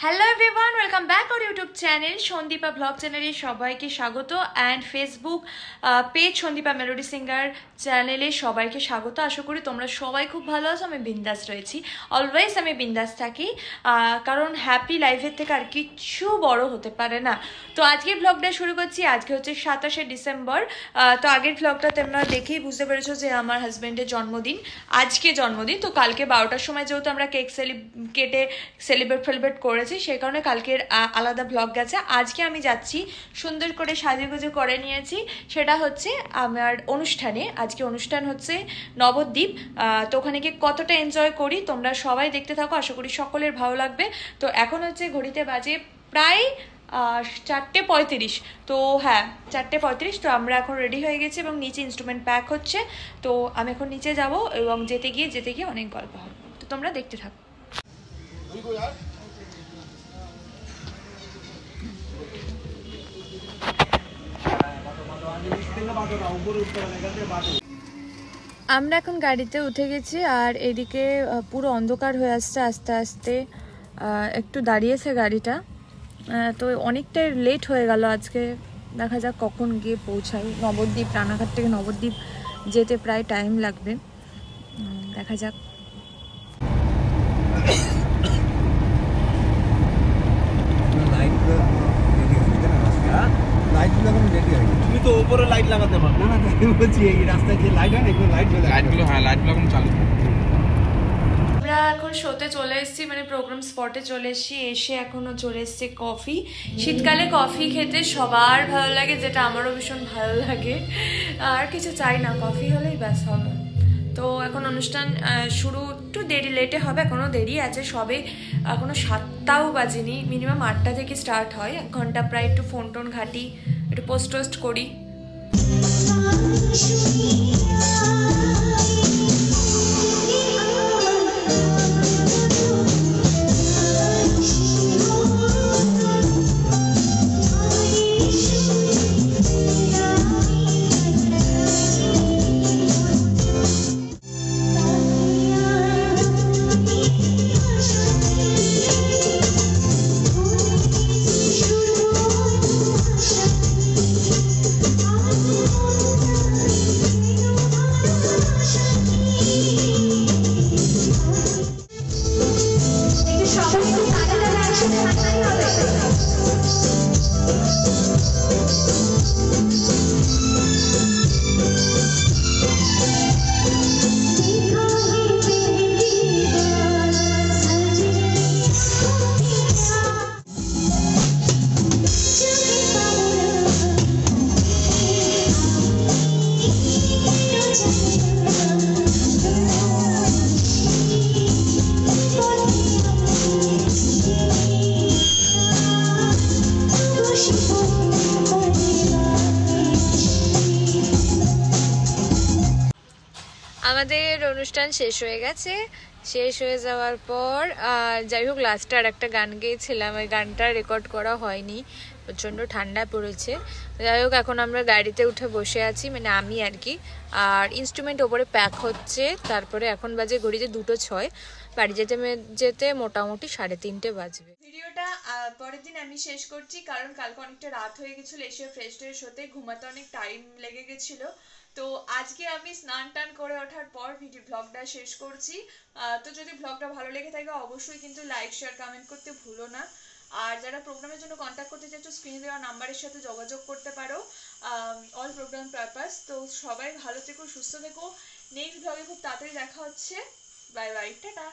Hello everyone, welcome back our YouTube channel Sandipa blog চ্যানেলে সবাইকে স্বাগত and Facebook page Sandipa melody singer চ্যানেলে সবাইকে স্বাগত। আশা করি তোমরা সবাই খুব ভালো আছো। আমি বিন্দাস রয়েছি, অলওয়েজ আমি বিন্দাস থাকি, কারণ হ্যাপি লাইফের থেকে আর কিচ্ছু বড় হতে পারে না। তো আজকে ব্লগটা শুরু করছি। আজকে হচ্ছে 27শে ডিসেম্বর। তো আগের ব্লগটা তোমরা দেখেই বুঝতে পেরেছো যে আমার হাজব্যান্ডের জন্মদিন, আজকে জন্মদিন। তো কালকে 12টার সময় যেহেতু আমরা কেক কেটে সেলিব্রেট করেছি, সেই কারণে কালকের আলাদা ব্লগ গেছে। আজকে আমি যাচ্ছি, সুন্দর করে সাজুগুজু করে নিয়েছি, সেটা হচ্ছে আমার অনুষ্ঠানে। আজকে অনুষ্ঠান হচ্ছে নবদ্বীপ। তো ওখানে গিয়ে কতটা এনজয় করি তোমরা সবাই দেখতে থাকো, আশা করি সকলের ভালো লাগবে। তো এখন হচ্ছে ঘড়িতে বাজে প্রায় 4:35। তো হ্যাঁ, 4:35। তো আমরা এখন রেডি হয়ে গেছি এবং নিচে ইনস্ট্রুমেন্ট প্যাক হচ্ছে। তো আমি এখন নিচে যাব এবং যেতে গিয়ে অনেক গল্প হবে। তো তোমরা দেখতে থাকো। আমরা এখন গাড়িতে উঠে গেছি আর এদিকে পুরো অন্ধকার হয়ে আসছে আস্তে আস্তে। একটু দাঁড়িয়েছে গাড়িটা, তো অনেকটাই লেট হয়ে গেল আজকে। দেখা যাক কখন গিয়ে পৌঁছাই নবদ্বীপ। রানাঘাট থেকে নবদ্বীপ যেতে প্রায় টাইম লাগবে, দেখা যাক। তুমি তো উপরে লাইট লাগাতে পারো না। আমি বলছি এই রাস্তায় যে লাইট হয় না, এগুলো লাইটগুলো হ্যাঁ লাইটগুলো এখন চালু। আমরা এখন শোতে চলে এসেছি, মানে প্রোগ্রাম স্পটে চলে এসেছি। এসে এখনো চলে এসছে কফি। শীতকালে কফি খেতে সবার ভালো লাগে, যেটা আমারও ভীষণ ভালো লাগে। আর কিছু চাই না, কফি হলেই ব্যাস হবে। তো এখন অনুষ্ঠান শুরু একটু লেটে হবে, এখনও দেরি আছে। সবে এখনও 7টাও বাজেনি, মিনিমাম 8টা থেকে স্টার্ট হয়। 1 ঘন্টা প্রায় একটু ফোন টোন ঘাটি, একটু পোস্ট টোস্ট করি। আমাদের অনুষ্ঠান শেষ হয়ে গেছে। শেষ হয়ে যাওয়ার পর যাই হোক, লাস্টে আর একটা গান গেয়েছিলাম, ওই গানটা রেকর্ড করা হয়নি, প্রচণ্ড ঠান্ডা পড়েছে। যাই হোক, এখন আমরা গাড়িতে উঠে বসে আছি, মানে আমি আর কি। আর ইনস্ট্রুমেন্ট ওপরে প্যাক হচ্ছে। তারপরে এখন বাজে ঘড়িতে 2:06। বাড়ি যেতে মোটামুটি 3:30 বাজবে। ভিডিওটা পরের দিন আমি শেষ করছি, কারণ কালকে অনেকটা রাত হয়ে গেছিলো। এসে ফ্রেশ হতে ঘুমাতে অনেক টাইম লেগে গেছিলো। তো আজকে আমি স্নান টান করে ওঠার পর ব্লগটা শেষ করছি। তো যদি ব্লগটা ভালো লেগে থাকে অবশ্যই কিন্তু লাইক শেয়ার কমেন্ট করতে ভুলো না। আর যারা প্রোগ্রামের জন্য কন্ট্যাক্ট করতে চাইছো, স্ক্রিনে দেওয়া নাম্বারের সাথে যোগাযোগ করতে পারো, অল প্রোগ্রাম পারপাস। তো সবাই ভালো থেকো, সুস্থ থেকো। নেক্সট ব্লগে খুব তাড়াতাড়ি দেখা হচ্ছে। Bye bye, tata.